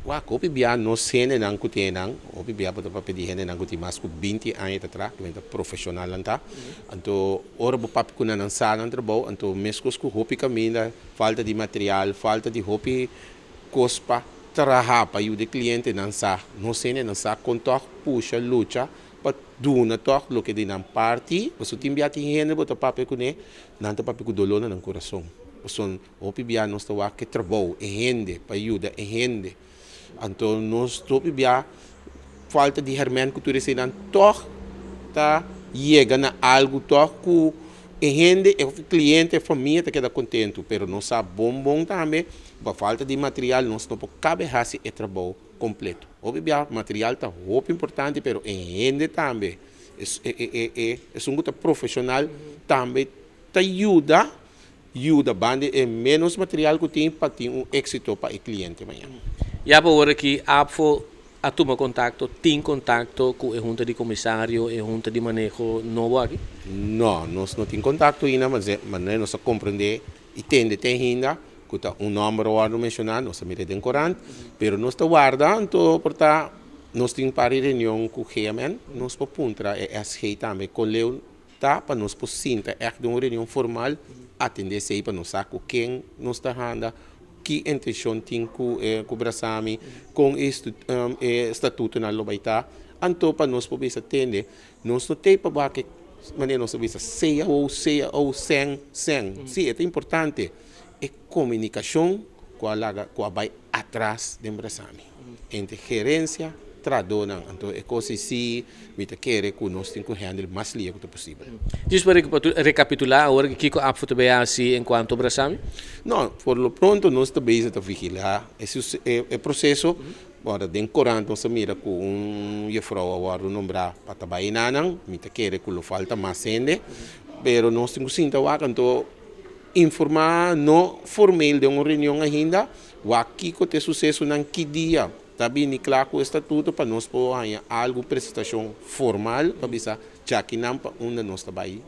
Wa kopi bia no sene nang kutenang, kopi bia pada papi hene nang kuti mas ku 20 anos atrás, que vem profissional anta. Anto ora bo papi kuna nang sana trabalho, anto mescos ku hopi caminha, falta de material, falta de hopi cospa, traha pa o de cliente nang sa, no sene nang sa contoh puxa lucha, pa duna toch lo que de nang party, paso timbiati hene bo ta papi kune, nanta papi ku dolona nang coração. Son hopi bia nos tawa que trabalho, e rende, pa ajuda, e rende. Então, nós topi bia falta de hermen que tu recebes toch tá chega na algo toch que e rende o cliente a família tá queda contento, pero não sabe bom também, por falta de material nós não pode cabe hasi e trabalho completo. Hopi bia material tá muito importante, pero e rende também. É um grupo profissional também te ajuda bande é menos material que tem para ter êxito para o cliente amanhã. Ja, pa ora que APFO atuma contacto, tem contacto com a junta de comissário e a junta de manejo novo aqui? Não, nós não temos contato ainda, mas nós compreender e tem ainda, que tá número a mencionar, nós também tem corante, pero nós está guardando, então, portanto, nós temos para reunião com o GMN, nós podemos puntra e SG também, com Leo, tá, para nós poder é uma reunião formal, atender se para nós saber quem nós está andando, que intenção tem com o Brasami, com o estatuto na Lobaita, então para nós poder atender, nós não temos para que maneira nós sabemos seja ou sem, sim, é importante, é comunicação com a vai atrás do Brasami, entre gerência, tradona, então é coisa assim, me quer que nós temos que handle mais liga que possível. Diz para recapitular agora que Kiko APFO também é assim enquanto Brasami? Não, por lo pronto nós também estamos vigilar esse é processo. Agora, dentro do Corante, nós mira com jefrou agora nombrar para trabalhar nanang, me quer que falta mais sende, pero nós temos que sentar então informar no formal de uma reunião ainda, o aqui que tem sucesso não que dia. Também ni claro com o estatuto para nós poder algo prestação formal para bisa já que não para onde nós trabalhamos